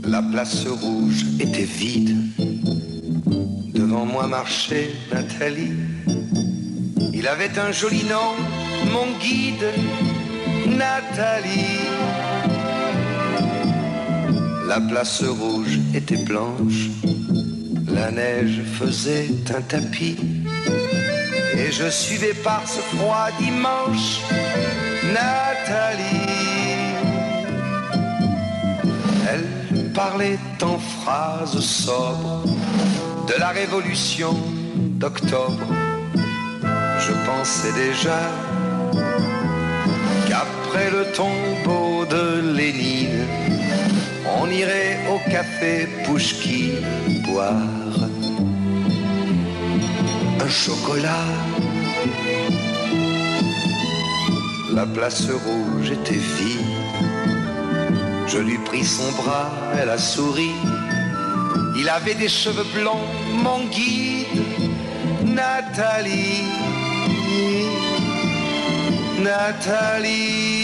La place rouge était vide. Devant moi marchait Nathalie. Il avait un joli nom, mon guide, Nathalie. La place rouge était blanche. La neige faisait un tapis. Et je suivais par ce froid dimanche Nathalie. Elle parlait en phrases sobres de la révolution d'octobre. Je pensais déjà qu'après le tombeau de Lénine, on irait au café Pouchkine boire un chocolat. La place rouge était vide. Je lui pris son bras, elle a souri. Il avait des cheveux blonds, mon guide, Nathalie. Nathalie.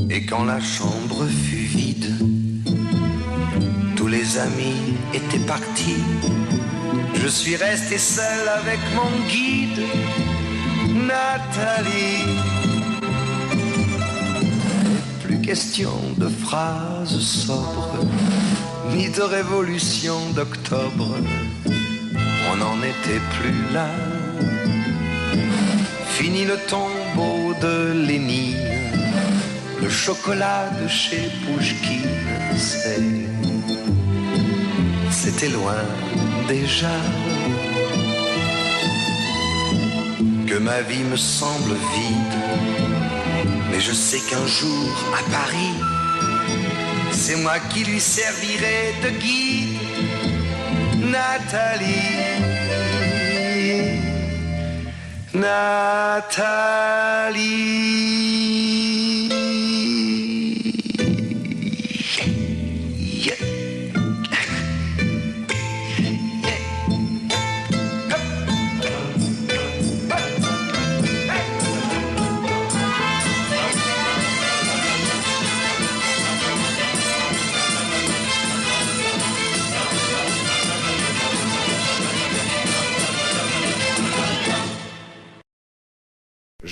Et quand la chambre fut vide, tous les amis étaient partis. Je suis resté seul avec mon guide, Nathalie. Plus question de phrases sobres, ni de révolution d'octobre. On n'en était plus là. Fini le tombeau de Lénine. Le chocolat de chez Pouchkine, c'était loin déjà. Que ma vie me semble vide, mais je sais qu'un jour à Paris, c'est moi qui lui servirai de guide, Nathalie. Nathalie.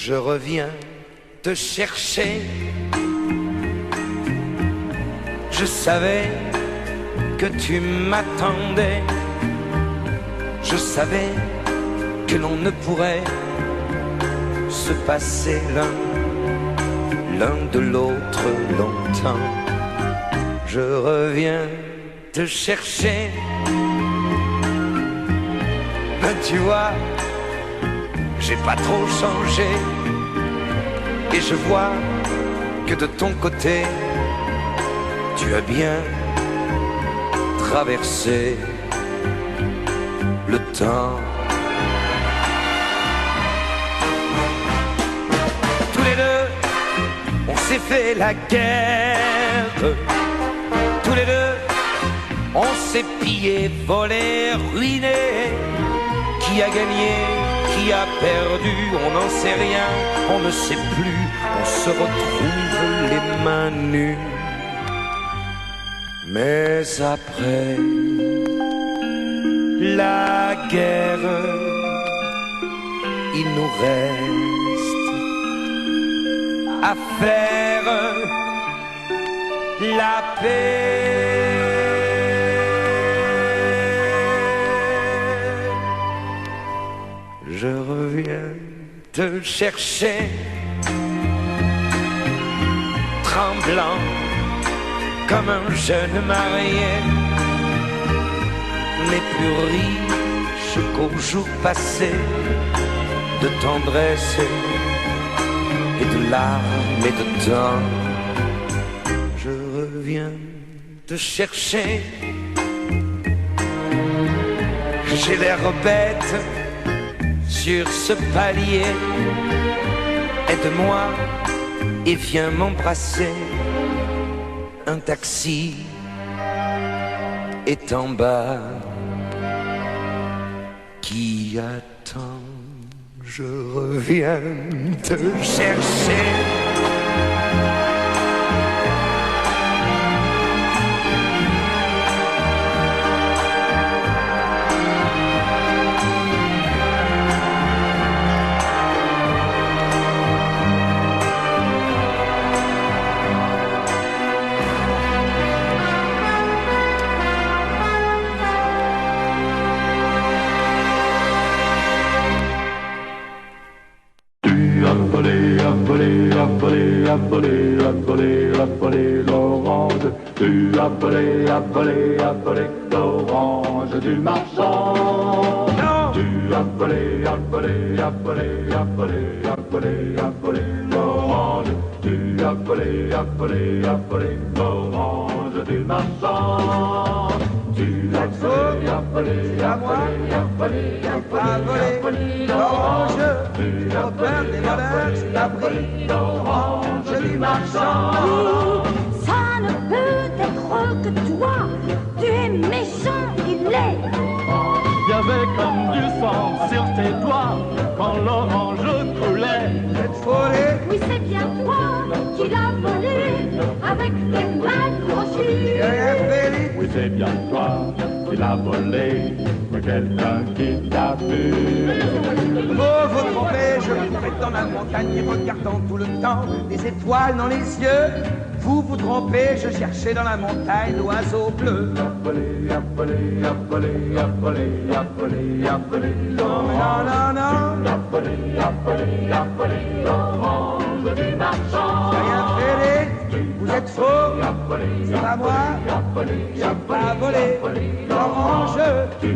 Je reviens te chercher. Je savais que tu m'attendais. Je savais que l'on ne pourrait se passer l'un de l'autre longtemps. Je reviens te chercher. Tu vois, j'ai pas trop changé. Et je vois que de ton côté, tu as bien traversé le temps. Tous les deux, on s'est fait la guerre. Tous les deux, on s'est pillé, volé, ruiné. Qui a gagné, qui a perdu, on n'en sait rien, on ne sait plus, on se retrouve les mains nues. Mais après la guerre, il nous reste à faire la paix. Je reviens te chercher, tremblant comme un jeune marié, mais plus riche qu'au jour passé, de tendresse et de larmes et de temps. Je reviens te chercher, j'ai l'air bête sur ce palier. Aide-moi et viens m'embrasser. qu'un taxi est en bas, qui attend, je reviens te chercher. Volé l'orange, tu as volé l'orange du marchand. Non. Tu as volé l'orange, tu as volé l'orange du marchand. Tu as volé l'orange, tu as peur des voleurs, tu as pris l'orange du marchand. Ça ne peut être que toi, tu es méchant et laid. Il y avait comme du sang sur tes doigts quand l'orange coulait. Cette folie, Oui, c'est bien toi qui l'as volé avec tes mains crochues. j'ai rien fait. Oui, c'est bien toi qui l'as volé, mais quelqu'un qui t'a vu. Vous vous trompez, je vous êtes dans la montagne regardant tout le temps des étoiles dans les yeux. Vous vous trompez, je cherchais dans la montagne l'oiseau bleu. Non, non, non, j'ai rien fait, vous êtes faux, c'est pas moi, j'ai pas volé l'orange,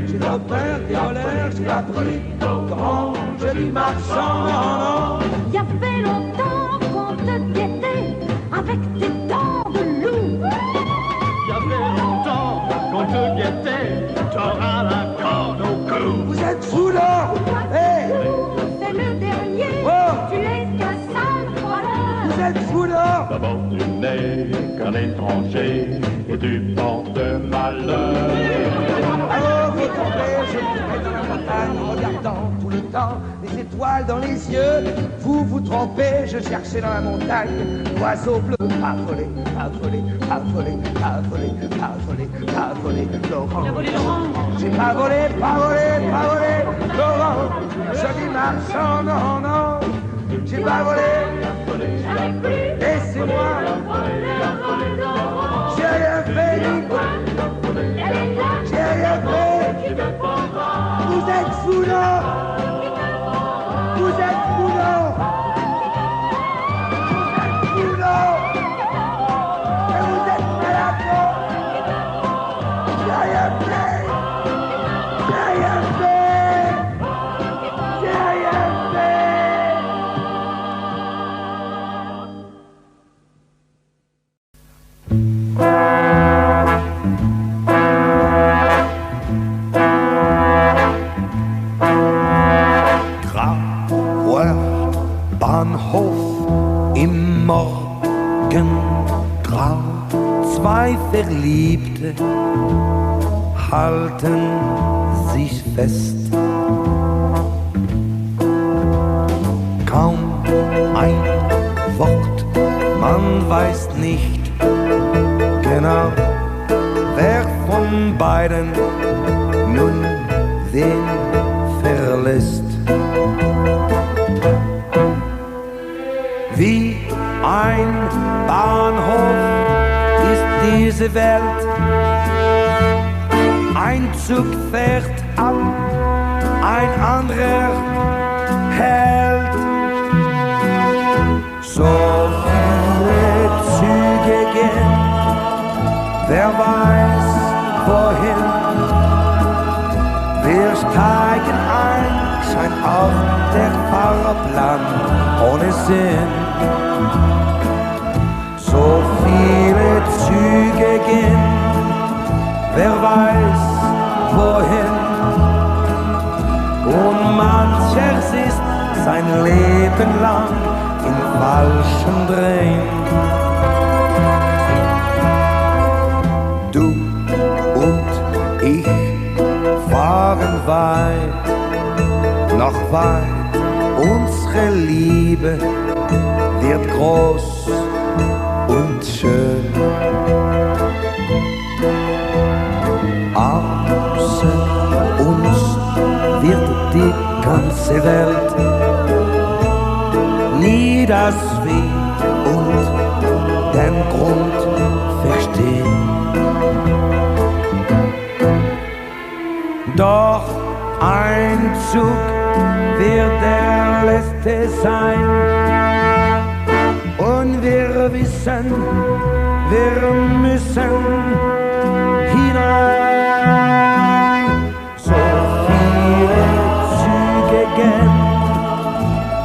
j'ai trop peur des voleurs, j'ai pas pris l'orange du marchand, non, non. Il y a fait longtemps qu'on te guettait avec tes dents de loup. Il y avait longtemps qu'on te guettait, t'auras la corde au cou. Vous êtes fous là, hey, C'est le dernier, Oh. tu es qu'un sale voleur. vous êtes fous là. D'abord tu n'es qu'un étranger et tu portes malheur. Oh, vous trompez, je vivais dans la montagne en regardant tout le temps les étoiles dans les yeux. Vous vous trompez, je cherchais dans la montagne l'oiseau bleu. Pas volé, pas volé, pas volé, pas volé, pas volé, pas volé, l'orange. J'ai pas volé, pas volé, pas volé, l'orange. Joli marchand, non, non, j'ai pas volé. Laissez-moi, j'ai rien fait, j'ai rien fait. Vous êtes fous là, vous êtes fous là, vous êtes fous là, et vous êtes malades. J'ai rien fait, j'ai rien fait, j'ai rien fait. Grauer Bahnhof im Morgengrau. Zwei Verliebte halten sich fest. Kaum ein Wort, man weiß nicht genau, wer von beiden nun wen verlässt. Wie ein Bahnhof ist diese Welt. Ein Zug fährt ab, ein anderer hält. So viele Züge gehen, wer weiß wohin. Wir steigen ein, scheint auch der Fahrplan ohne Sinn. So viele Züge gehen, wer weiß wohin. Und mancher ist sein Leben lang im falschen Drehen. weit, noch weit, unsere Liebe wird groß und schön. Außer uns wird die ganze Welt nie das Wie und den Grund verstehen. Doch ein Zug wird der letzte sein und wir wissen, wir müssen hinein. So viele Züge gehen,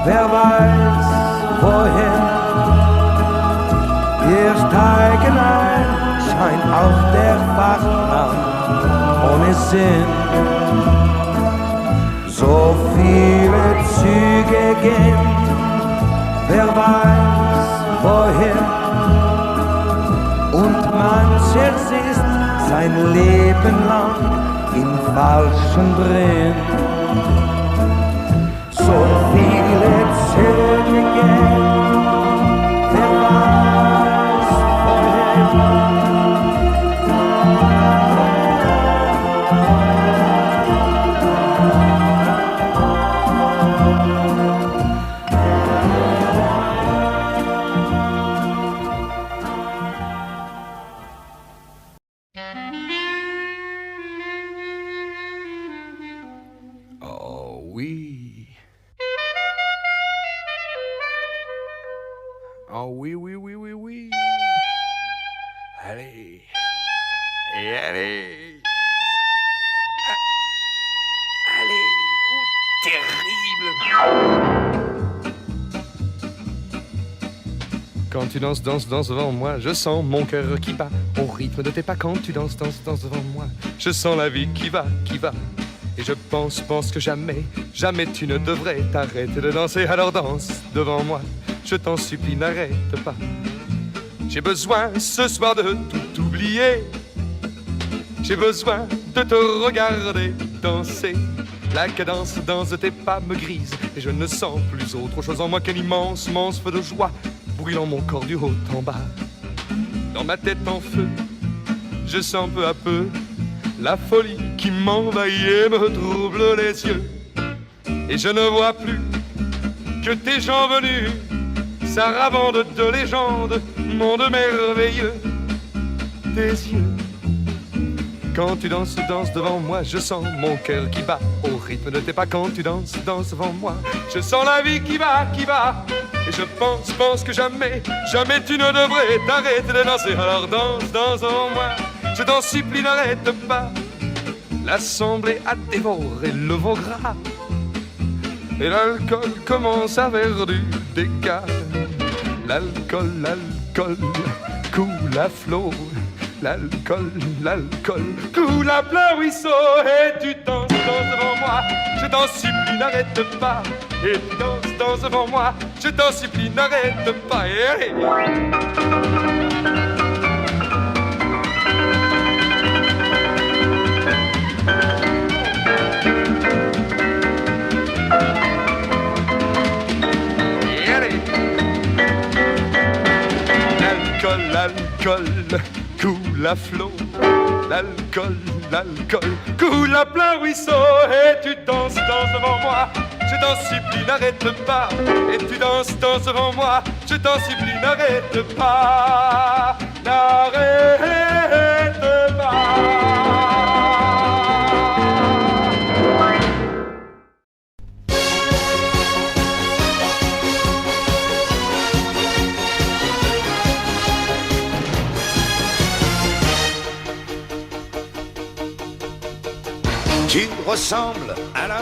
wer weiß wohin. Wir steigen ein, scheint auch der Fahrplan ohne Sinn. So viele Züge gehen, wer weiß wohin. Und manches ist sein Leben lang im Falschen drin. So viele Züge gehen, wer weiß wohin. Oh oui, oui, oui, oui, oui. Allez. Et allez. Allez. Oh, terrible. Quand tu danses, danses, danses devant moi, je sens mon cœur qui bat au rythme de tes pas. Quand tu danses, danses, danses devant moi, je sens la vie qui va, qui va. Et je pense que jamais, jamais tu ne devrais t'arrêter de danser. Alors danse devant moi, je t'en supplie, n'arrête pas. J'ai besoin ce soir de tout oublier. J'ai besoin de te regarder danser. La cadence danse de tes pas me grise et je ne sens plus autre chose en moi qu'un immense, immense feu de joie brûlant mon corps du haut en bas. Dans ma tête en feu, je sens peu à peu la folie qui m'envahit et me trouble les yeux. Et je ne vois plus que tes gens venus, sarabande de légende, monde merveilleux. Tes yeux, quand tu danses, danses devant moi, je sens mon cœur qui bat au rythme de tes pas. Quand tu danses, danses devant moi, je sens la vie qui va, qui va. Et je pense que jamais, jamais tu ne devrais t'arrêter de danser. Alors danse, danse devant moi, je t'en supplie, n'arrête pas. L'assemblée a dévoré le veau gras et l'alcool commence à faire du dégât. L'alcool, l'alcool coule à flot. L'alcool, l'alcool coule à plein ruisseau. Et tu danses, danses devant moi, je t'en supplie, n'arrête pas. Et tu danses, danses devant moi, je t'en supplie, n'arrête pas. Et allez. L'alcool coule à flot. L'alcool, l'alcool coule à plein ruisseau. Et tu danses, danses devant moi, je t'en supplie, n'arrête pas. Et tu danses, danses devant moi, je t'en supplie, n'arrête pas. N'arrête pas. Tu ressembles à la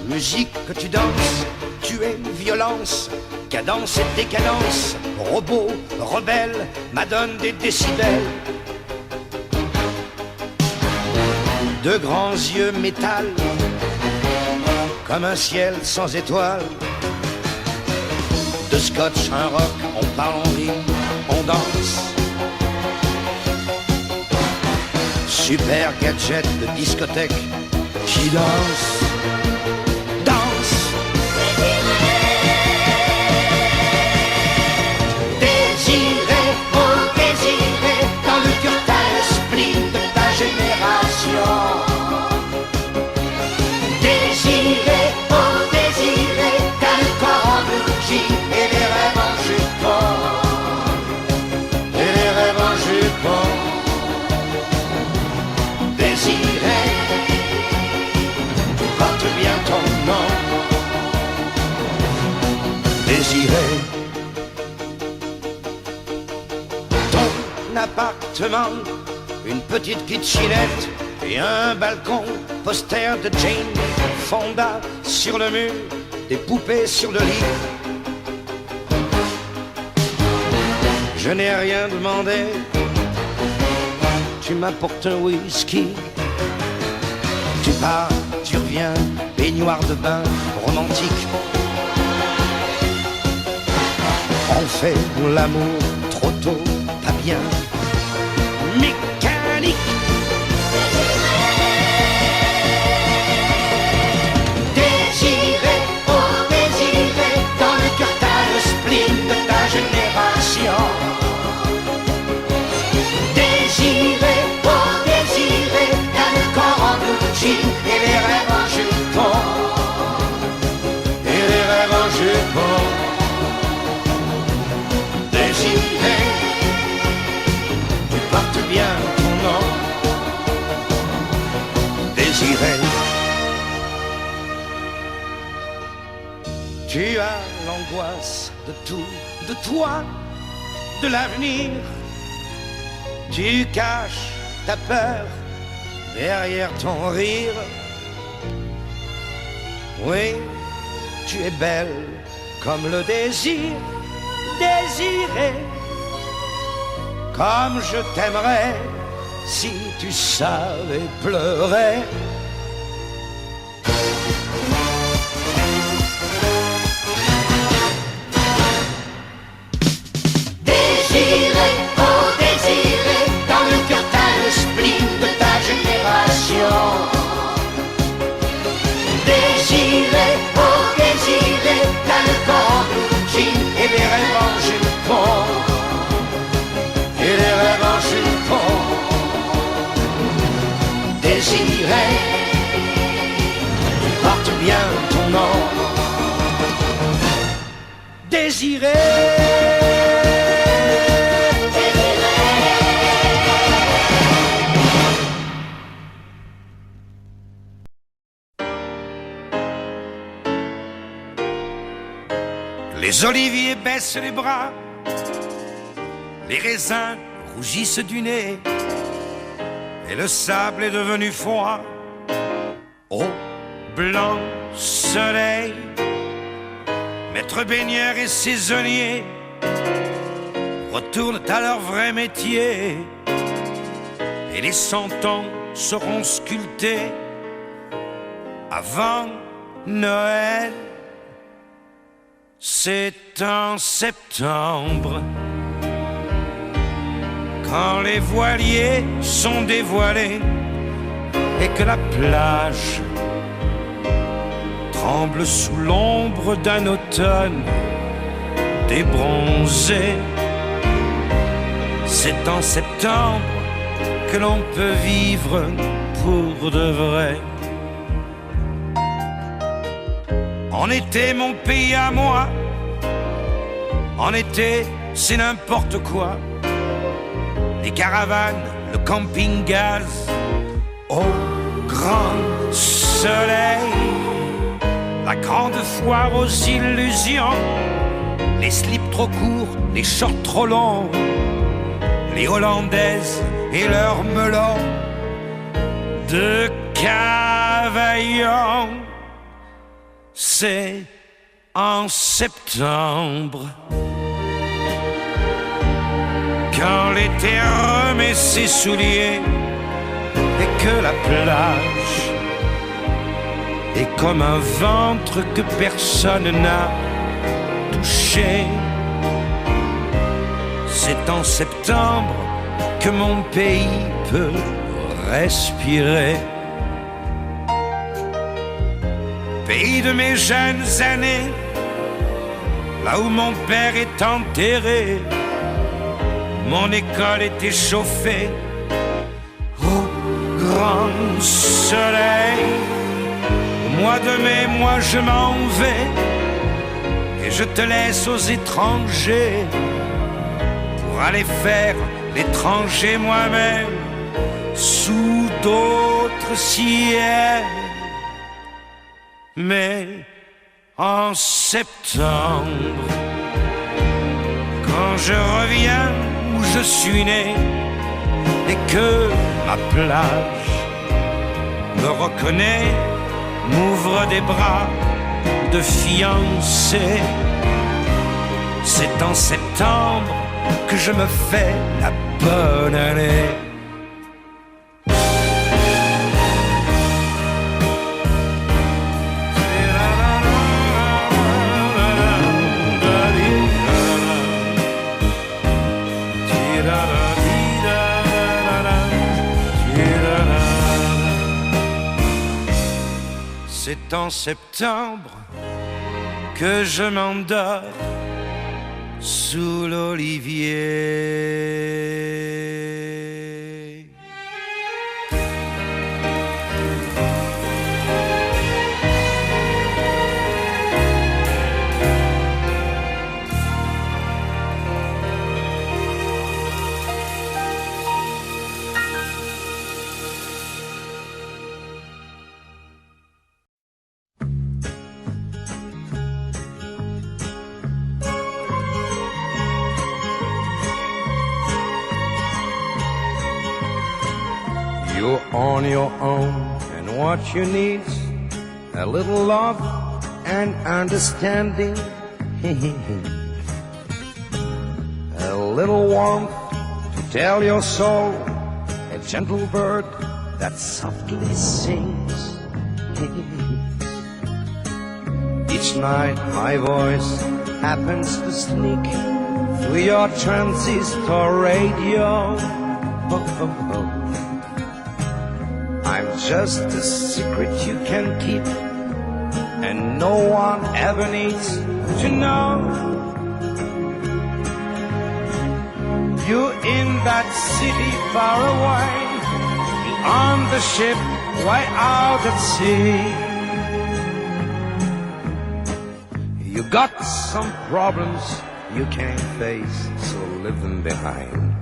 musique que tu danses. Tu es violence, cadence et décadence. Robot, rebelle, madone des décibels. De grands yeux métal, comme un ciel sans étoiles. De scotch, un rock, on parle, on rit, on danse. Super gadget de discothèque, qui danse, danse. Désiré, oh désiré, dans le cœur t'as l'esprit de ta génération. Désiré, oh désiré, t'as le corps en bougie et les rêves en jupon. Et les rêves en jupon. Désiré, tu portes bien ton nom. Désiré, ton appartement, une petite kitchenette et un balcon, poster de Jane Fonda sur le mur, des poupées sur le lit. Je n'ai rien demandé, tu m'apportes un whisky. Tu pars, tu reviens, baignoire de bain romantique. On fait l'amour trop tôt, pas bien, mécanique. Désiré, oh désiré, dans le cœur t'as le spleen de ta génération. Désiré, oh désiré, t'as le corps en bougie et les rêves en jupon. Et les rêves en jupon. Désiré, tu portes bien ton nom. Désiré, tu as l'angoisse de tout, de toi, de l'avenir. Tu caches ta peur derrière ton rire. Oui, tu es belle comme le désir, désiré. Comme je t'aimerais si tu savais pleurer. Désiré, oh désiré, dans le cœur t'as le spleen de ta génération. Désiré, oh désiré, t'as le corps en bougie et les rêves en jupon. Et les rêves en jupon. Désiré, tu portes bien ton nom. Désiré. Les oliviers baissent les bras, les raisins rougissent du nez, et le sable est devenu froid. Au blanc soleil, maître baigneur et saisonnier retournent à leur vrai métier, et les 100 ans seront sculptés avant Noël. C'est en septembre, quand les voiliers sont dévoilés et que la plage tremble sous l'ombre d'un automne débronzé. C'est en septembre que l'on peut vivre pour de vrai. En été, mon pays à moi, en été, c'est n'importe quoi. Les caravanes, le camping-gaz, au grand soleil, la grande foire aux illusions, les slips trop courts, les shorts trop longs, les Hollandaises et leurs melons de Cavaillon. C'est en septembre, quand l'été remet ses souliers et que la plage est comme un ventre que personne n'a touché. C'est en septembre que mon pays peut respirer. pays de mes jeunes années, là où mon père est enterré. Mon école était chauffée au grand soleil. Au mois de mai, moi je m'en vais et je te laisse aux étrangers pour aller faire l'étranger moi-même sous d'autres ciels. Mais en septembre, quand je reviens où je suis né et que ma plage me reconnaît, m'ouvre des bras de fiancé, c'est en septembre que je me fais la bonne année. C'est en septembre que je m'endors sous l'olivier. You're on your own, and what you need's a little love and understanding. A little warmth to tell your soul, a gentle bird that softly sings. Each night my voice happens to sneak through your transistor radio. I'm just a secret you can keep, and no one ever needs to know. You're in that city far away, on the ship way out at sea. You got some problems you can't face, so leave them behind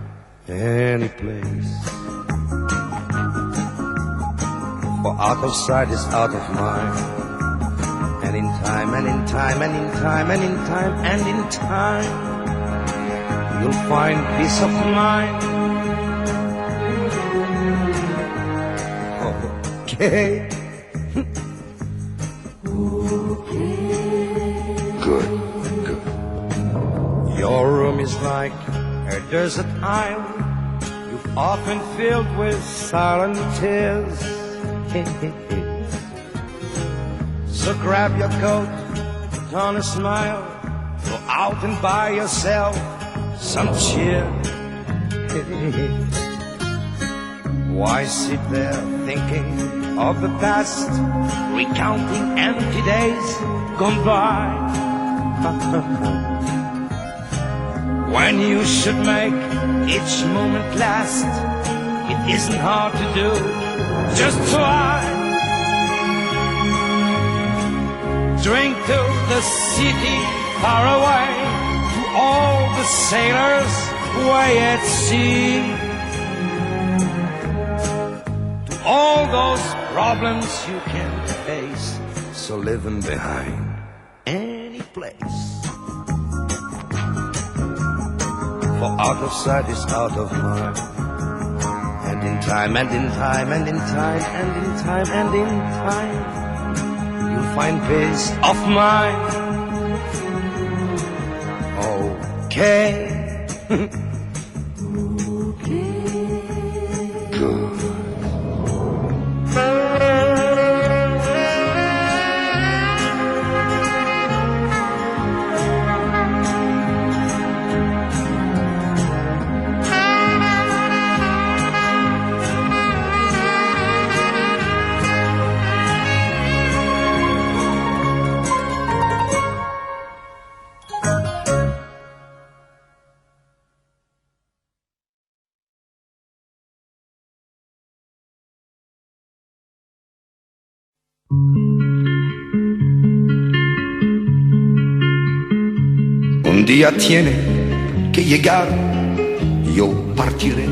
any place. For out of sight is out of mind, and in time, and in time, and in time, and in time, and in time, you'll find peace of mind. Okay. Good, good. Your room is like a desert island, you've often filled with silent tears. So grab your coat, put on a smile, go out and buy yourself some cheer. Why sit there thinking of the past, recounting empty days gone by, when you should make each moment last? It isn't hard to do, just try. Drink to the city far away, to all the sailors way at sea, to all those problems you can't face, so leave them behind any place. For out of sight is out of mind, and in time, and in time, and in time, and in time, and in time, you'll find peace of mind. Okay. Good. Un día tiene que llegar, yo partiré.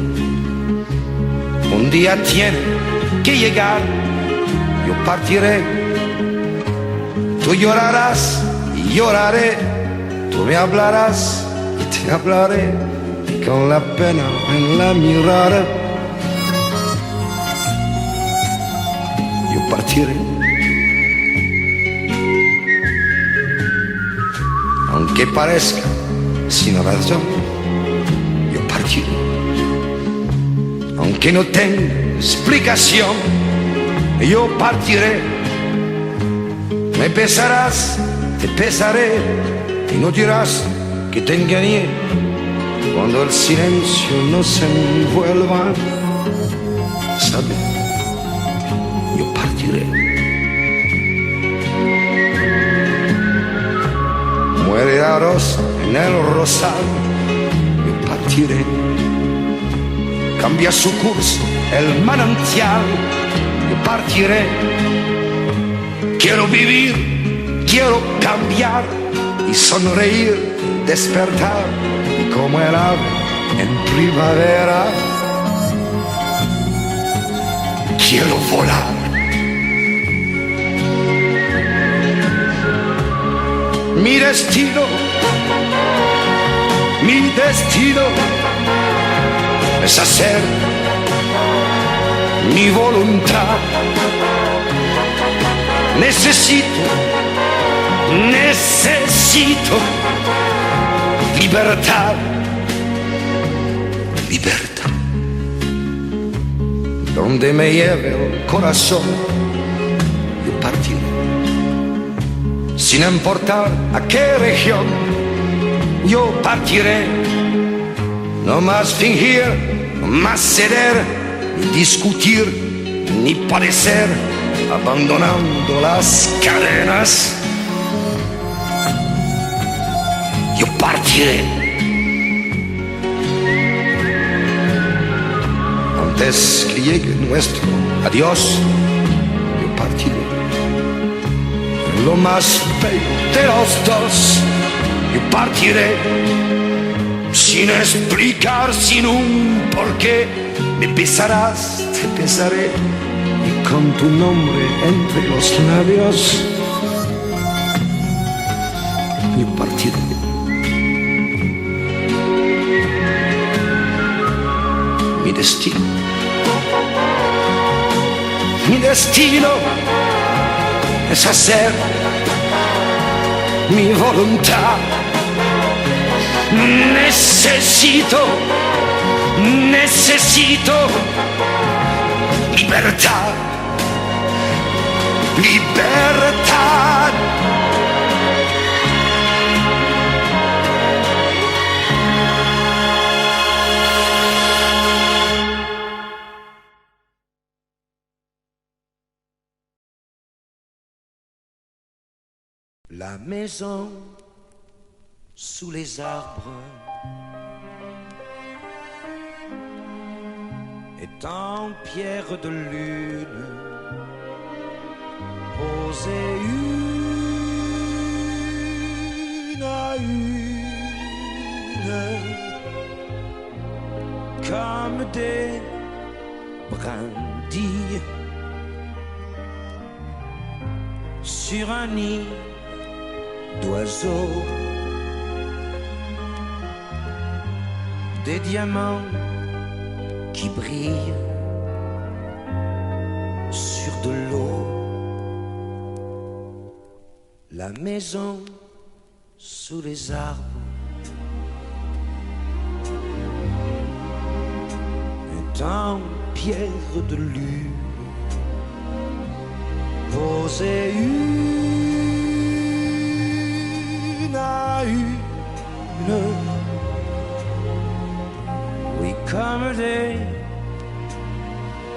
Un día tiene que llegar, yo partiré. Tú llorarás y lloraré, tú me hablarás y te hablaré, con la pena en la mirada. Yo partiré. Aunque parezca sin razón, yo partiré. Aunque no tenga explicación, yo partiré. Me pesarás, te pesaré, y no dirás que te engañé. Cuando el silencio no se envuelva, sabe, yo partiré. Muere la rosa en el rosal, yo partiré. Cambia su curso el manantial, yo partiré. Quiero vivir, quiero cambiar y sonreír, despertar, y como el ave en primavera, quiero volar. Mi destino es hacer mi voluntad. Necesito libertad, libertad. Donde me lleve el corazón, yo partiré. Sin importar a qué región, yo partiré. No más fingir, no más ceder, ni discutir, ni padecer, abandonando las cadenas. Yo partiré. Antes que llegue nuestro adiós, yo partiré. Lo más bello de los dos, yo partiré. Sin explicar, sin un porqué, me besarás, te besaré, y con tu nombre entre los labios, yo partiré. Mi destino es hacer mi voluntad. Necesito libertad, libertad. La maison sous les arbres est en pierre de lune, posée une à une, comme des brindilles sur un nid d'oiseaux. Des diamants qui brillent sur de l'eau. La maison sous les arbres est en pierre de lune, posée une à une, oui, comme des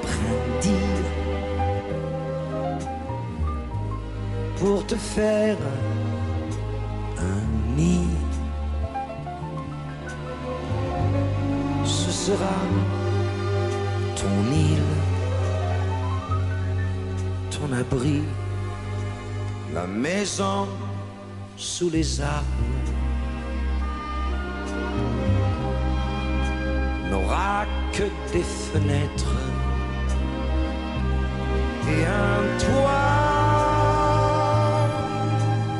brindilles, pour te faire un nid. Ce sera ton île, ton abri, La maison sous les arbres n'aura que des fenêtres et un toit,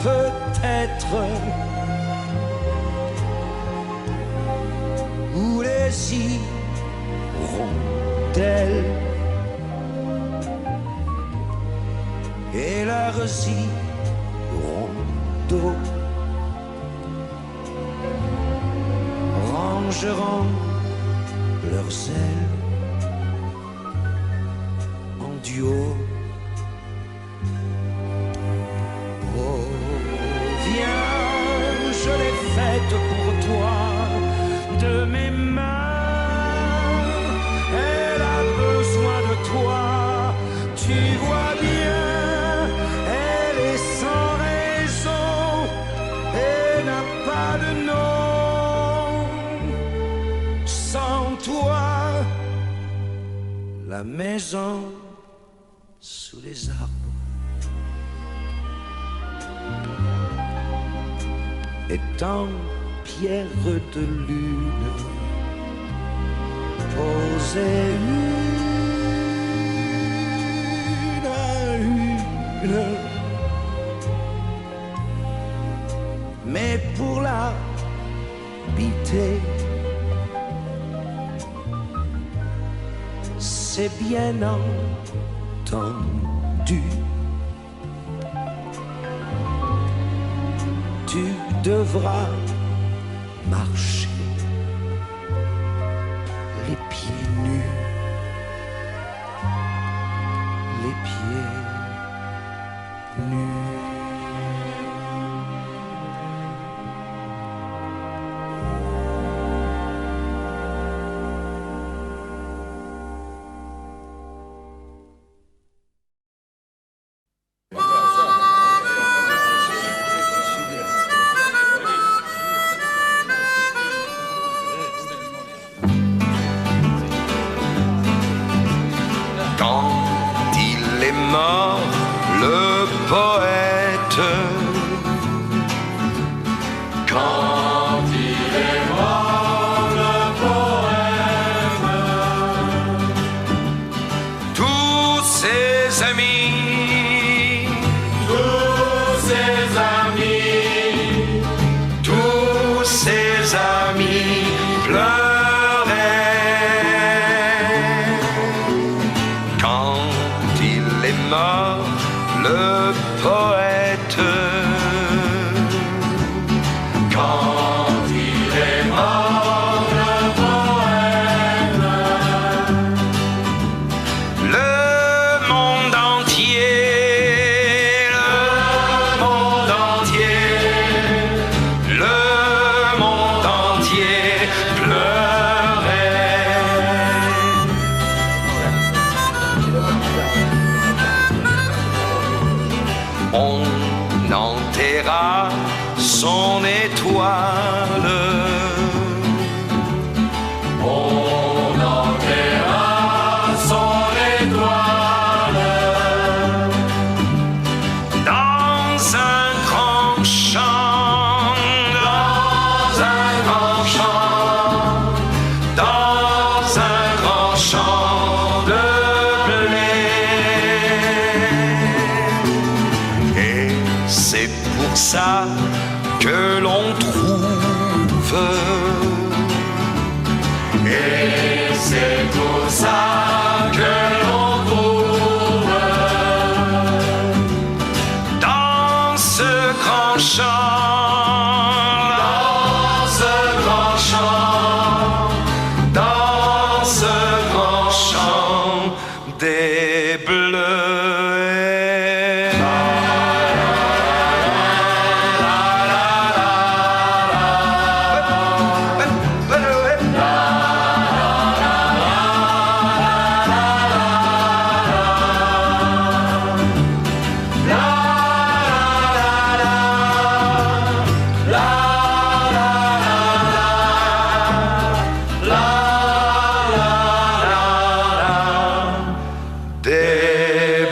peut-être, où les hirondelles et leurs hirondeaux rangeront leurs ailes en duo. Oh, viens, je l'ai faite pour toi de mes mains. Elle a besoin de toi, tu vois bien. Elle est sans raison et n'a pas de nom. Sans toi, la maison sous les arbres est en pierre de lune posée une à une. Mais pour l'habiter, c'est bien entendu. Tu devras marcher les pieds nus, les pieds nus. Le poète, Quand il est mort, le poème, tous ses amis, tous ses amis pleuraient. Quand il est mort, le poète, Quand il est mort, le poème, le monde entier, on enterra son étoile. on enterra son étoile Dans un grand champ, dans un grand champ, dans un grand champ de blé. Et c'est pour ça que l'on trouve, et c'est pour ça que l'on trouve dans ce grand champ, dans ce grand champ, dans ce grand champ des bleus. Des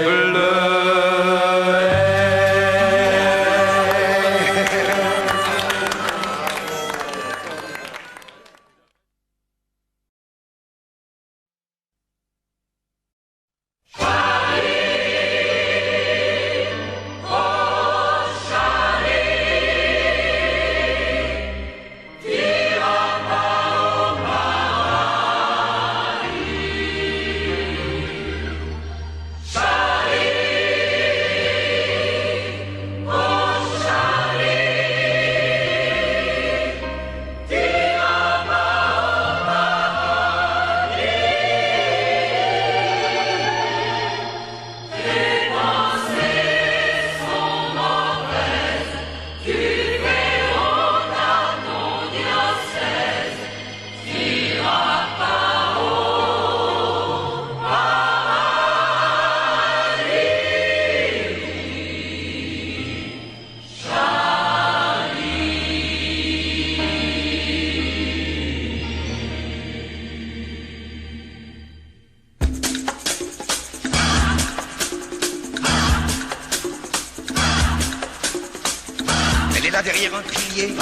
Là derrière un pilier,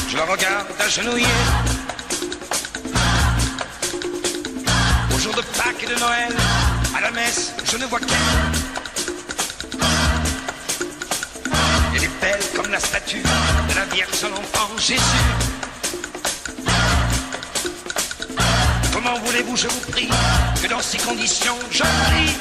je la regarde agenouillée. Au jour de Pâques et de Noël, à la messe, je ne vois qu'elle. Elle est belle comme la statue de la Vierge de l'enfant Jésus. Comment voulez-vous, je vous prie, que dans ces conditions je prie?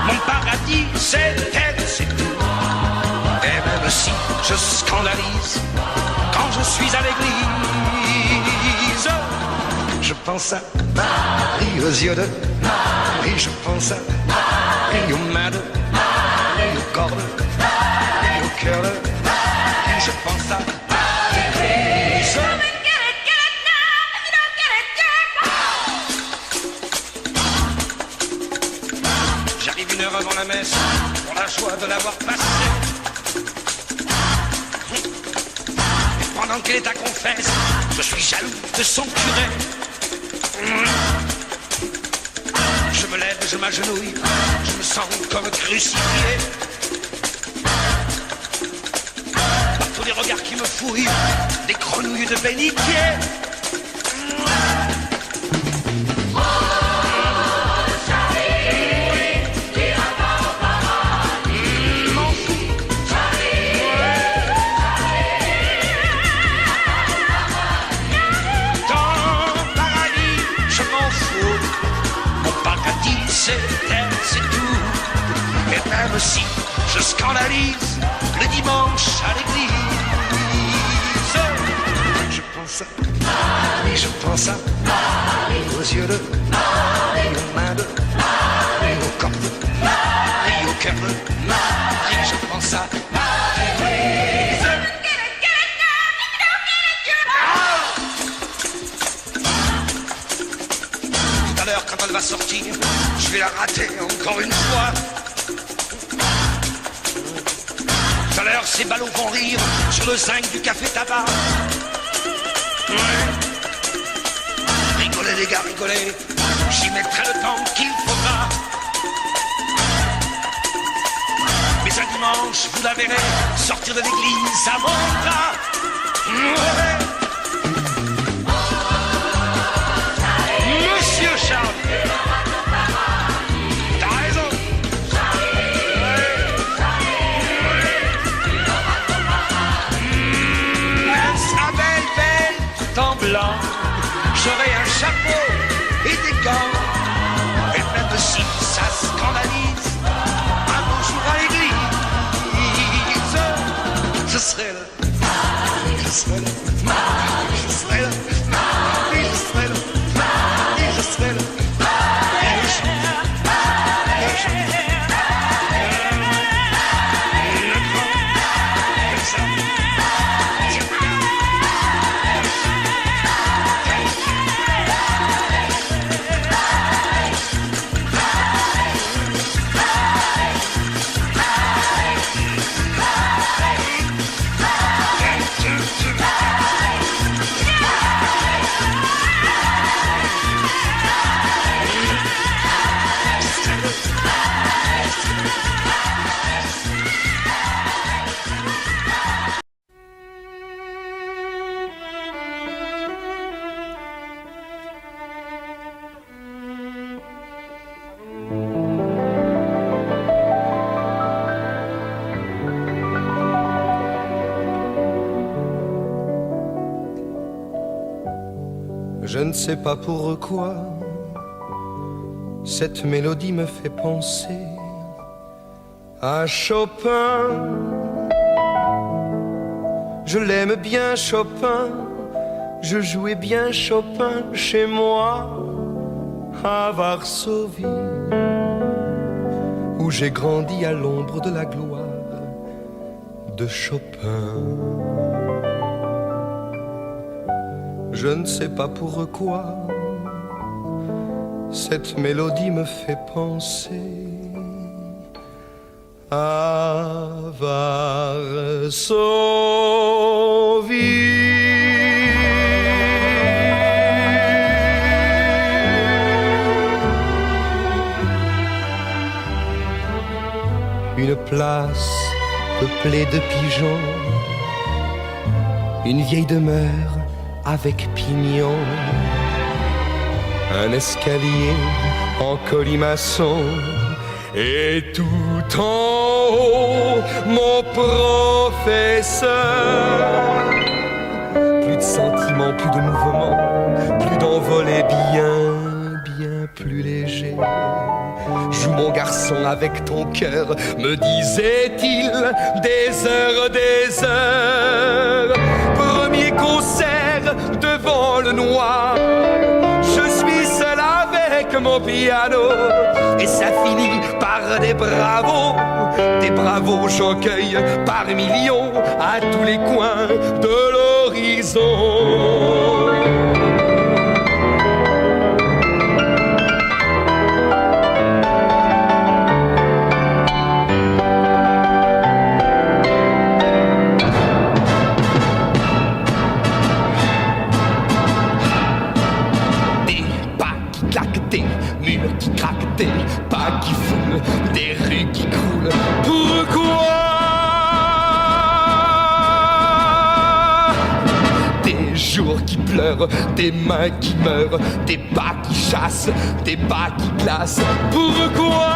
Mon paradis, c'est elle, c'est tout. Et même si je scandalise quand je suis à l'église, je pense à Marie aux yeux de Marie, je pense à Marie aux mains de Marie, aux cordes de Marie, au cœur de Marie, je pense à Marie. J'arrive une heure avant la messe pour la joie de l'avoir passée. Et pendant qu'elle est à confesse, je suis jaloux de son curé. Je me lève, je m'agenouille, je me sens comme crucifié par tous les regards qui me fouillent, des grenouilles de bénitier. C'est elle, c'est tout. Et même si je scandalise le dimanche à l'église, je pense à Marie, je pense à Marie, aux yeux de Marie, aux mains de Marie, au corps de Marie, au cœur de Marie, je pense à Marie. Tout à l'heure, quand elle va sortir, je vais la rater encore une fois. Tout à l'heure, ces ballots vont rire sur le zinc du café tabac. Ouais. Rigolez les gars, rigolez, j'y mettrai le temps qu'il faudra. Mais un dimanche, vous la verrez sortir de l'église à mon bras. Ouais. Monsieur Charles, t'as raison. Sa belle, tout en blanc, j'aurai un chapeau et des gants. Et même si ça scandalise, un bonjour à l'église, je serai là, je serai là, je serai là, je serai là, je serai là. ne sais pas pourquoi cette mélodie me fait penser à Chopin. Je l'aime bien Chopin, je jouais bien Chopin chez moi à Varsovie, où j'ai grandi à l'ombre de la gloire de Chopin. Je ne sais pas pourquoi cette mélodie me fait penser à Varsovie. Une place peuplée de pigeons, une vieille demeure avec pignon, un escalier en colimaçon, et tout en haut, mon professeur. Plus de sentiments, plus de mouvements, plus d'envolées, bien plus léger. Joue mon garçon avec ton cœur, me disait-il, des heures. Premier concert devant le noir, je suis seul avec mon piano, et ça finit par des bravos j'en cueille par millions à tous les coins de l'horizon. Pas qui foulent, des rues qui coulent. Pourquoi? Des jours qui pleurent, des mains qui meurent, des pas qui chassent, des pas qui glacent. Pourquoi?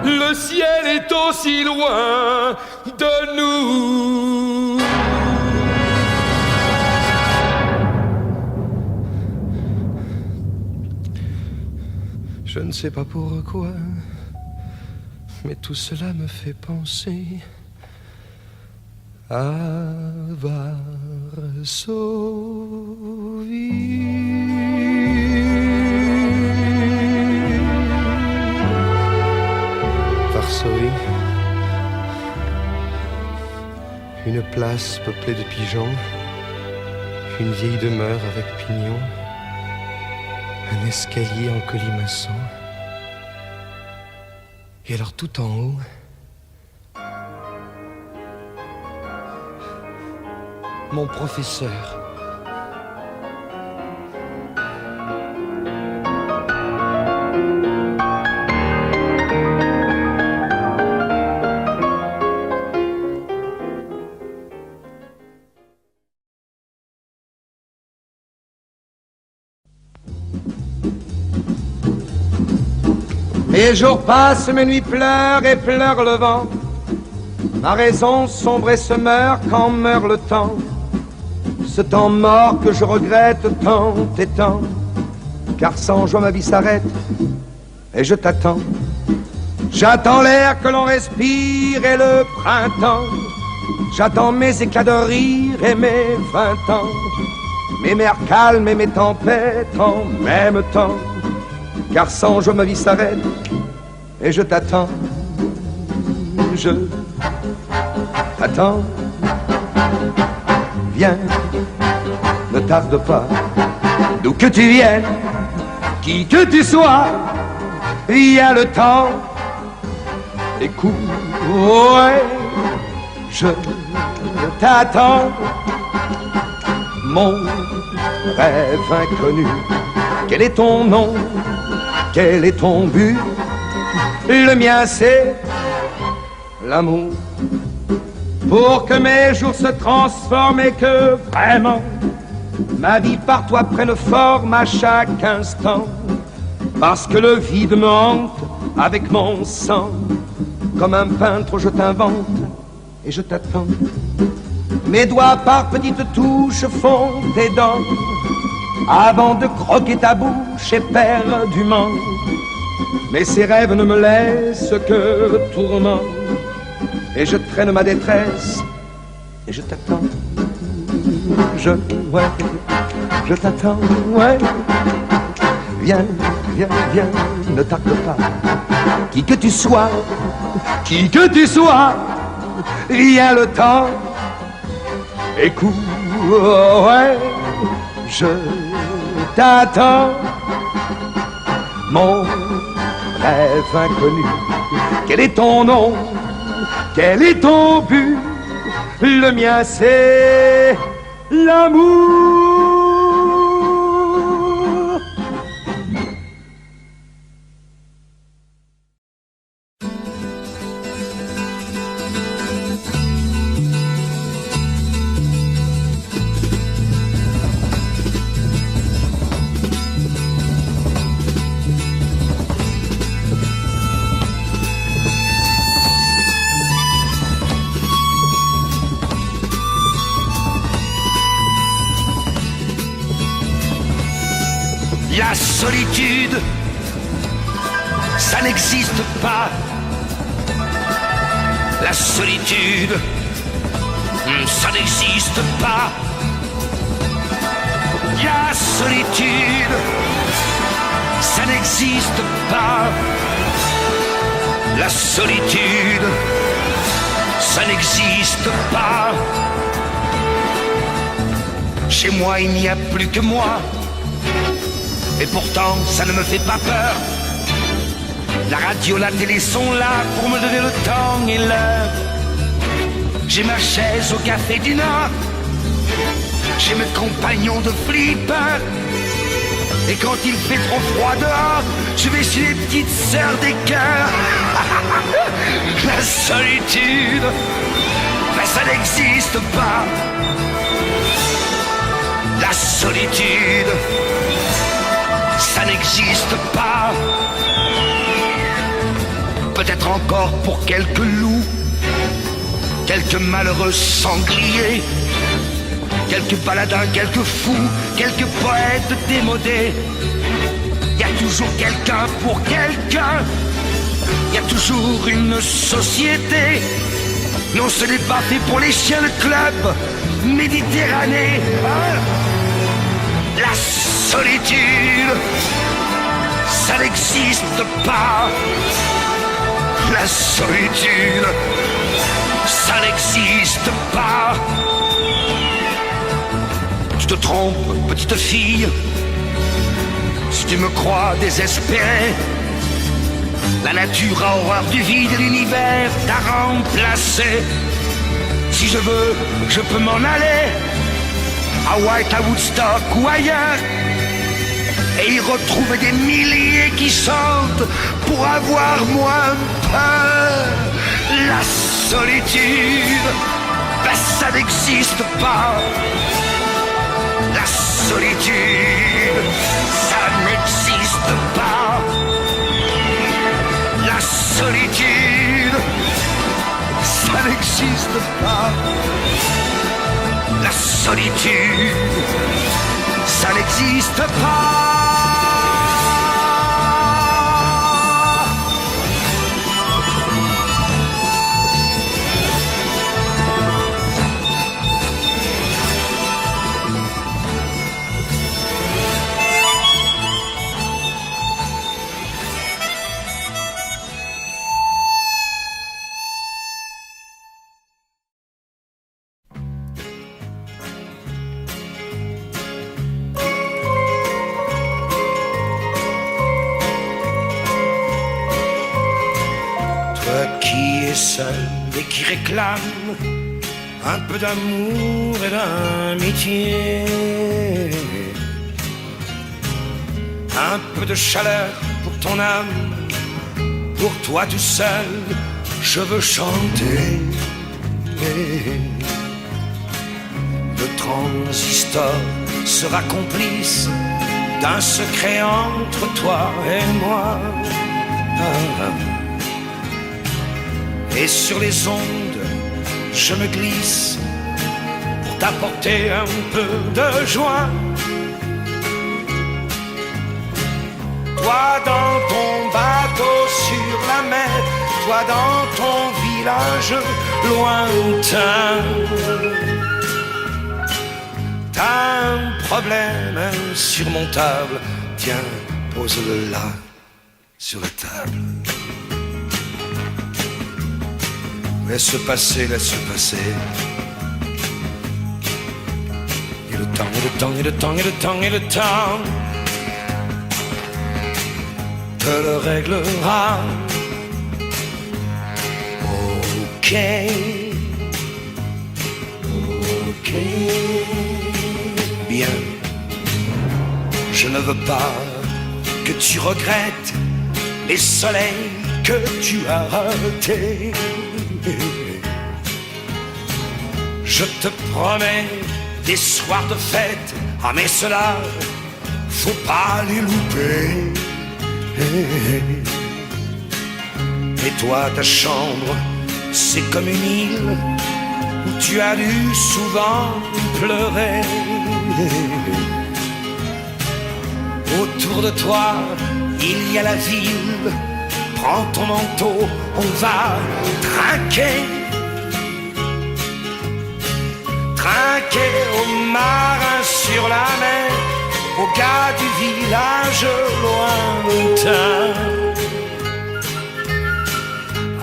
Le ciel est aussi loin de nous. Je ne sais pas pourquoi, mais tout cela me fait penser à Varsovie. Varsovie, une place peuplée de pigeons, une vieille demeure avec pignon, un escalier en colimaçon. Et alors tout en haut, mon professeur. Les jours passent, mes nuits pleurent et pleure le vent. Ma raison sombre et se meurt quand meurt le temps. Ce temps mort que je regrette tant et tant. Car sans joie ma vie s'arrête et je t'attends. J'attends l'air que l'on respire et le printemps. J'attends mes éclats de rire et mes 20 ans. Mes mers calmes et mes tempêtes en même temps. Car sans joie ma vie s'arrête et je t'attends. Je t'attends. Viens, ne tarde pas. D'où que tu viennes, qui que tu sois, viens le temps. Écoute, ouais, je t'attends. Mon rêve inconnu, quel est ton nom? Quel est ton but? Le mien c'est l'amour. Pour que mes jours se transforment et que vraiment ma vie par toi prenne forme à chaque instant. Parce que le vide me hante avec mon sang. Comme un peintre je t'invente et je t'attends. Mes doigts par petites touches font tes dents. avant de croquer ta bouche éperdument. Mais ces rêves ne me laissent que tourment, et je traîne ma détresse, et je t'attends. Ouais, je t'attends, ouais. Viens, viens, viens, ne tarde pas. Qui que tu sois, viens le temps. Écoute, ouais, je t'attends. Mon rêve inconnu, quel est ton nom? Quel est ton but? Le mien c'est l'amour. La solitude, ça n'existe pas. La solitude, ça n'existe pas. La solitude, ça n'existe pas. La solitude, ça n'existe pas. Chez moi, il n'y a plus que moi. Et pourtant, ça ne me fait pas peur. La radio, la télé sont là pour me donner le temps et l'heure. J'ai ma chaise au café du Nord. J'ai mes compagnons de flipper. Et quand il fait trop froid dehors, je vais chez les petites sœurs des cœurs. La solitude, ben ça n'existe pas. La solitude, ça n'existe pas. Peut-être encore pour quelques loups, quelques malheureux sangliers, quelques baladins, quelques fous, quelques poètes démodés. Il y a toujours quelqu'un pour quelqu'un. Il y a toujours une société. Non, ce n'est pas fait pour les chiens de club Méditerranée. Hein? La solitude, ça n'existe pas. La solitude, ça n'existe pas. Tu te trompes, petite fille, si tu me crois désespéré. La nature a horreur du vide et l'univers t'a remplacé. Si je veux, je peux m'en aller à White, à Woodstock ou ailleurs, et y retrouver des milliers qui chantent pour avoir moins peur. La solitude, ben ça n'existe pas. La solitude, ça n'existe pas. La solitude, ça n'existe pas. La solitude, ça n'existe pas. Seul et qui réclame un peu d'amour et d'amitié, un peu de chaleur pour ton âme, pour toi tout seul, je veux chanter. Le transistor sera complice d'un secret entre toi et moi. Et sur les ondes, je me glisse pour t'apporter un peu de joie. Toi dans ton bateau sur la mer, toi dans ton village lointain. T'as un problème insurmontable, tiens, pose-le là, sur la table. Laisse passer, laisse passer. Et le temps, et le temps, et le temps, et le temps, et le temps te le réglera. Ok, ok. Bien, je ne veux pas que tu regrettes les soleils que tu as ratés. Je te promets des soirs de fête, ah mais cela, faut pas les louper. Et toi, ta chambre, c'est comme une île où tu as dû souvent pleurer. Autour de toi, il y a la ville. Prends ton manteau, on va trinquer. Trinquer aux marins sur la mer, aux gars du village lointain.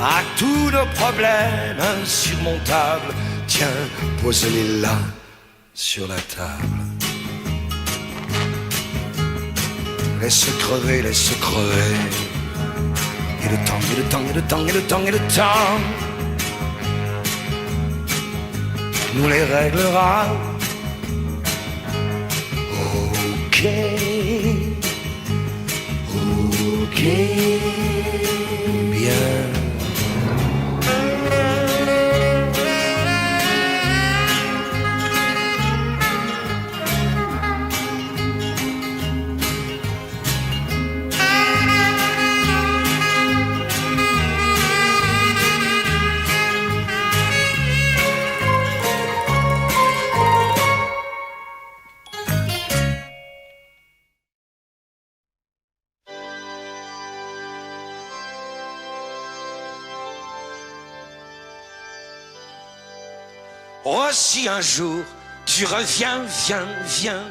À tous nos problèmes insurmontables, tiens, pose-les là, sur la table. Laisse crever, laisse crever. Et le temps, et le temps, et le temps, et le temps, et le temps nous les réglera. Ok, ok, bien. Oh, si un jour tu reviens, viens, viens,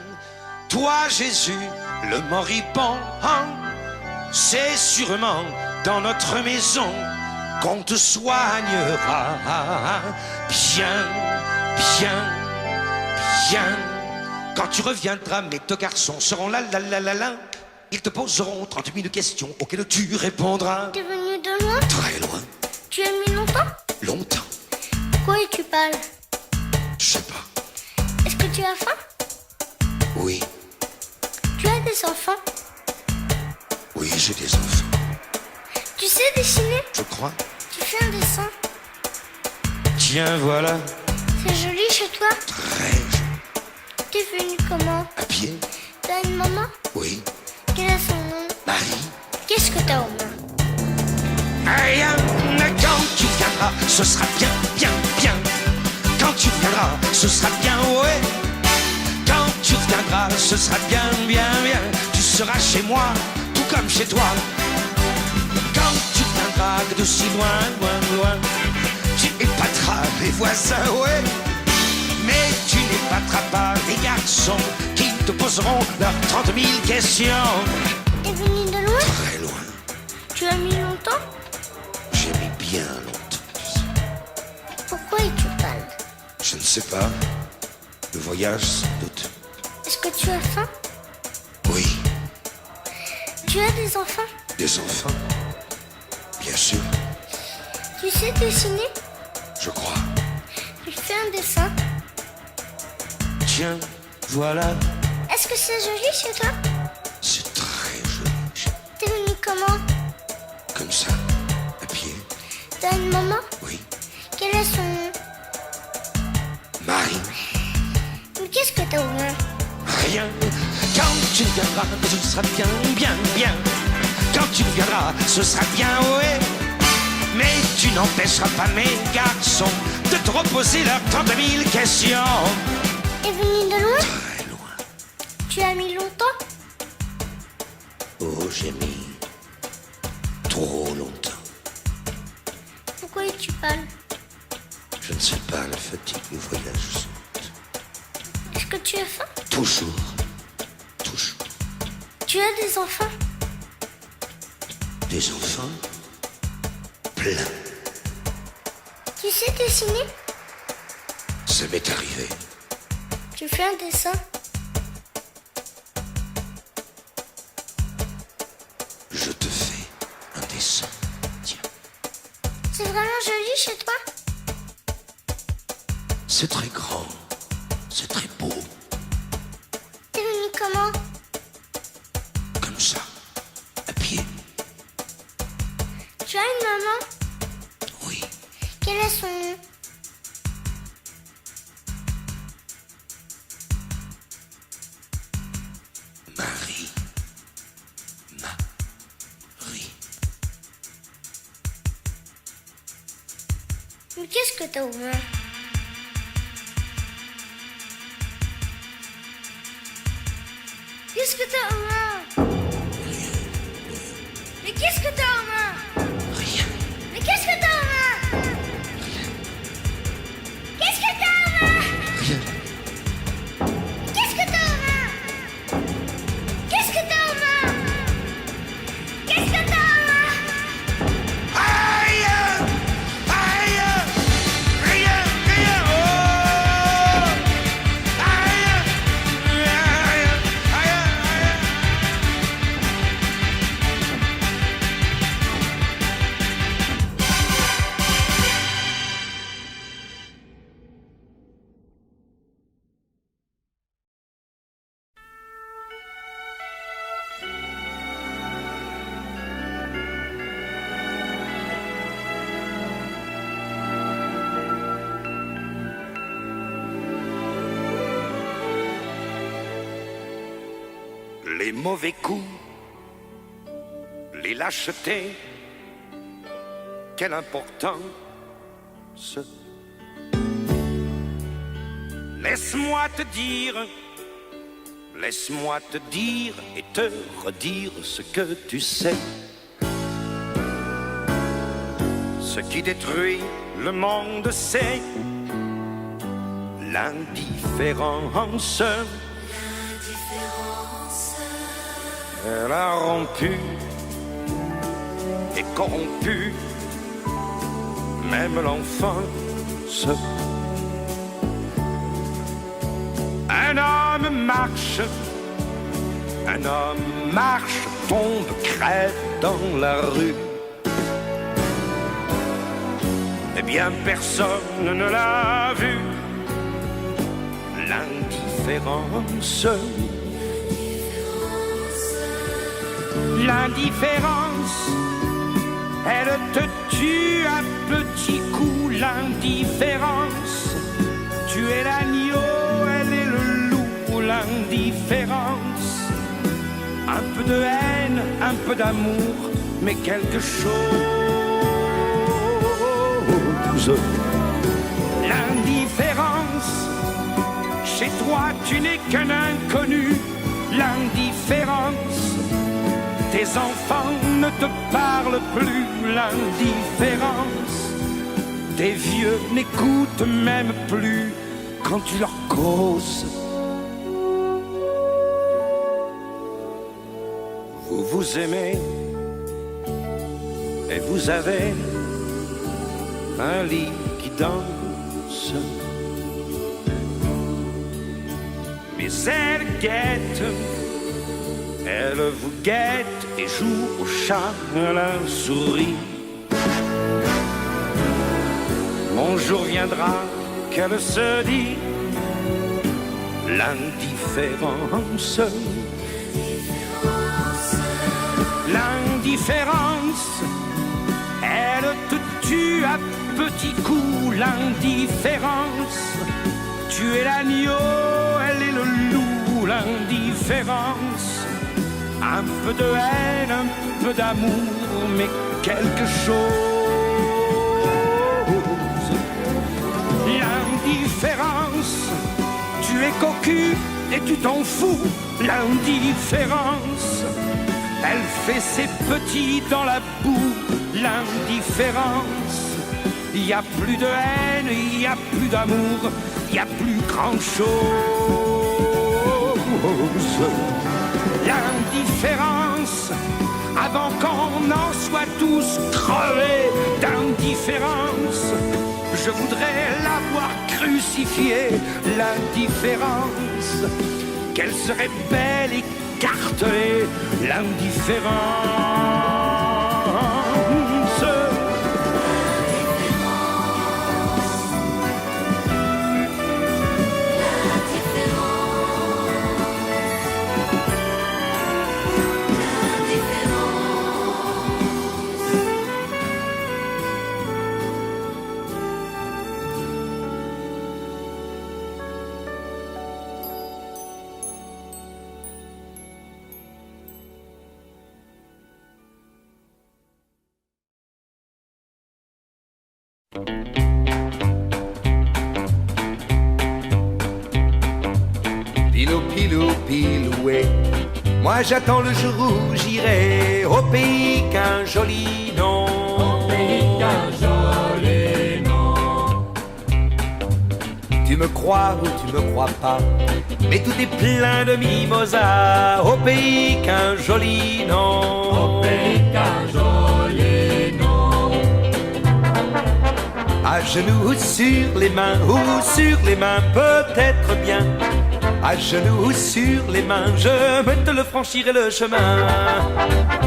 toi Jésus, le moribond, hein, c'est sûrement dans notre maison qu'on te soignera. Bien, bien, bien. Quand tu reviendras, mes deux garçons seront là, là, là, là, là. Ils te poseront 30 000 questions auxquelles tu répondras. T'es venu de loin? Très loin. Tu as mis longtemps? Longtemps. Pourquoi tu parles? Je sais pas. Est-ce que tu as faim? Oui. Tu as des enfants? Oui, j'ai des enfants. Tu sais dessiner? Je crois. Tu fais un dessin? Tiens, voilà. C'est joli chez toi? Très joli. T'es venu comment? À pied? T'as une maman? Oui. Quel est son nom? Marie. Qu'est-ce que t'as aux mains? Rien. Quand tu viendras, ce sera bien, bien, bien. Quand tu viendras, ce sera bien, ouais. Quand tu viendras, ce sera bien, bien, bien. Tu seras chez moi, tout comme chez toi. Quand tu viendras de si loin, loin, loin, tu épateras les voisins, ouais. Mais tu n'épateras pas les garçons qui te poseront leurs 30 000 questions. T'es venu de loin? Très loin. Tu as mis longtemps? J'ai mis bien longtemps, tu sais. Pourquoi tu parles? Je ne sais pas. Le voyage, sans doute. Est-ce que tu as faim? Oui. Tu as des enfants? Des enfants? Bien sûr, Tu sais dessiner? je crois. Tu fais un dessin? Tiens, voilà. Est-ce que c'est joli chez toi? C'est très joli. T'es venu comment? Comme ça, à pied. T'as une maman? Oui. Quel est son nom? Marie. Mais qu'est-ce que t'as aux mains? Rien. Quand tu viendras, ce sera bien, bien, bien. Quand tu viendras, ce sera bien, ouais. Mais tu n'empêcheras pas mes garçons de te reposer leurs 30 000 questions. T'es venu de loin? Très loin. Tu as mis longtemps? Oui. que j'ai mis trop longtemps. Pourquoi es-tu pâle? Je ne sais pas, la fatigue nous voyage saute. Est-ce que tu as faim? Toujours, toujours. Tu as des enfants? Des enfants plein. Tu sais dessiner? Ça m'est arrivé. Tu fais un dessin? Je te fais un dessin. Tiens. C'est vraiment joli chez toi? C'est très grand. C'est très beau. T'es venu comment? Comme ça. À pied. Tu as une maman? Oui. Quel est son nom? Marie. Marie. Mais qu'est-ce que t'as aux mains? Qu'est-ce que t'as aux mains? Mais qu'est-ce que t'as aux mains? Rien. Mais qu'est-ce que t'as aux mains? Qu'est-ce que t'as aux mains? Rien. Qu'est-ce que t'as aux mains? Qu'est-ce que t'as aux mains? Qu'est-ce que t'as aux mains? Aïe! Aïe! Rien, rien! Oh! Aïe! Aïe! Aïe! Aïe! Les mauvais coups, les lâchetés, quelle importance. Laisse-moi te dire et te redire ce que tu sais. Ce qui détruit le monde, c'est l'indifférence. Elle a rompu et corrompu même l'enfance. Un homme marche, tombe, crève dans la rue. Eh bien, personne ne l'a vu. L'indifférence. L'indifférence, elle te tue à petits coups. L'indifférence, tu es l'agneau, elle est le loup. L'indifférence, un peu de haine, un peu d'amour, mais quelque chose. L'indifférence, chez toi tu n'es qu'un inconnu. L'indifférence, tes enfants ne te parlent plus. L'indifférence, tes vieux n'écoutent même plus quand tu leur causes. Vous vous aimez et vous avez un lit qui danse. Mais elle guette, elle vous guette et joue au chat à la souris. Mon jour viendra qu'elle se dit l'indifférence. L'indifférence, elle te tue à petits coups. L'indifférence, tu es l'agneau, elle est le loup. L'indifférence, un peu de haine, un peu d'amour, mais quelque chose. L'indifférence, tu es cocu et tu t'en fous. L'indifférence, Elle fait ses petits dans la boue, l'indifférence. Il n'y a plus de haine, il n'y a plus d'amour, il n'y a plus grand-chose. L'indifférence, avant qu'on en soit tous crevés d'indifférence. Je voudrais l'avoir crucifiée, l'indifférence. Qu'elle serait belle et écartelée, l'indifférence. Pilou, pilou, piloué. Moi j'attends le jour où j'irai au pays qu'un joli nom. Au pays qu'un joli nom. Tu me crois ou tu me crois pas, mais tout est plein de mimosas. Au pays qu'un joli nom. Au pays qu'un joli nom. À genoux sur les mains ou sur les mains, peut-être bien. À genoux sur les mains, je me te le franchirai le chemin.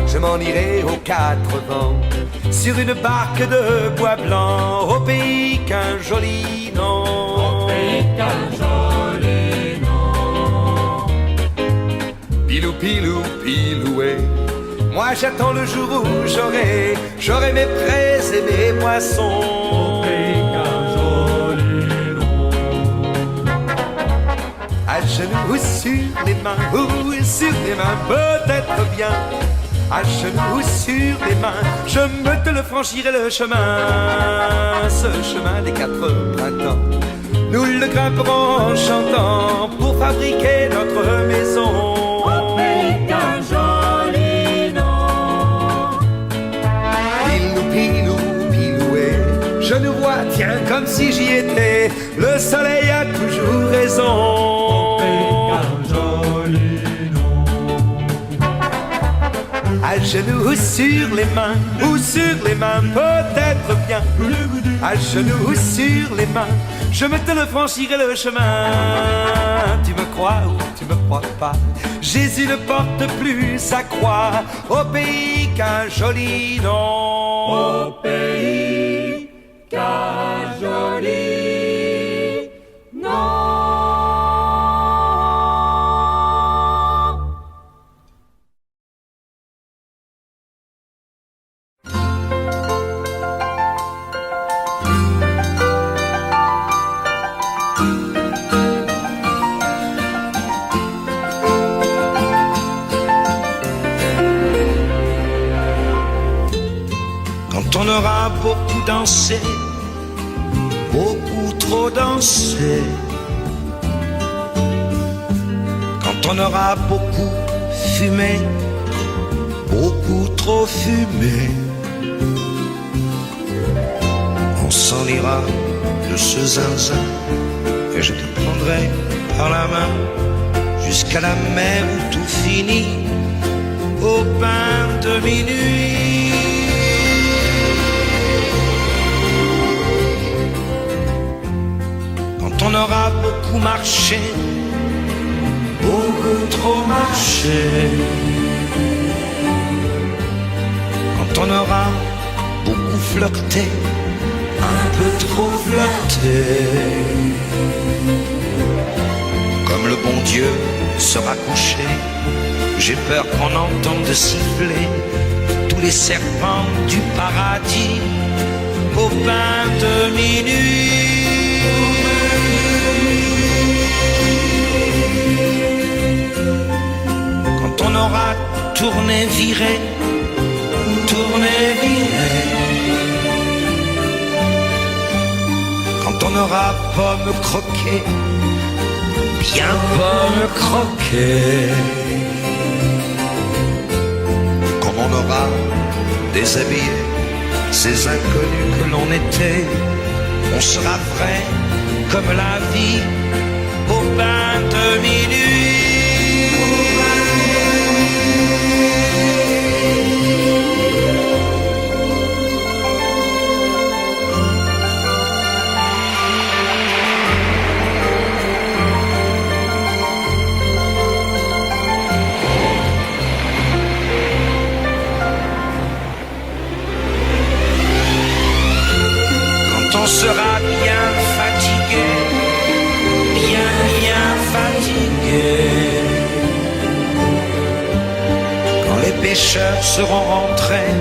Je m'en irai aux quatre vents, sur une barque de bois blanc, au pays qu'un joli nom. Au pays qu'un joli nom. Pilou, pilou, piloué. Moi j'attends le jour où j'aurai mes prés et mes poissons. Au pays qu'un joli nom. À genoux sur les mains, ou sur les mains, peut-être bien. À genoux sur les mains, je me te le franchirai le chemin. Ce chemin des quatre printemps, nous le grimperons en chantant pour fabriquer notre maison. Au pays qu'un joli nom. Pilou, pilou, piloué. Je nous vois, tiens, comme si j'y étais. Le soleil a toujours raison. À genoux sur les mains, ou sur les mains, peut-être bien. À genoux sur les mains, je me te le franchirai le chemin. Tu me crois ou tu me crois pas, Jésus ne porte plus sa croix. Au pays qu'un joli nom. Au pays qu'un joli nom. On aura beaucoup dansé, beaucoup trop dansé. Quand on aura beaucoup fumé, beaucoup trop fumé, on s'en ira de ce zinzin et je te prendrai par la main jusqu'à la mer où tout finit au pain de minuit. On aura beaucoup marché, beaucoup trop marché. Quand on aura beaucoup flirté, un peu trop flirté. Comme le bon Dieu sera couché, j'ai peur qu'on entende siffler tous les serpents du paradis au pain de minuit. Quand on aura tourné, viré, tourné, viré. Quand on aura pomme croquée, bien pomme croquée. déshabiller ces inconnus que l'on était. On sera vrai comme la vie au bain de minuit. On sera bien fatigué, bien fatigué. Quand les pêcheurs seront rentrés,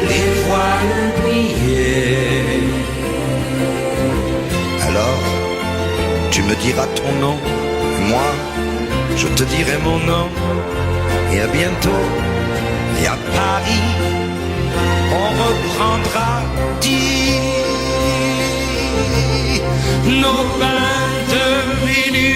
les voiles pliées. Alors, tu me diras ton nom, et moi, je te dirai mon nom. Et à bientôt, et à Paris, on reprendra nos bains de minuit.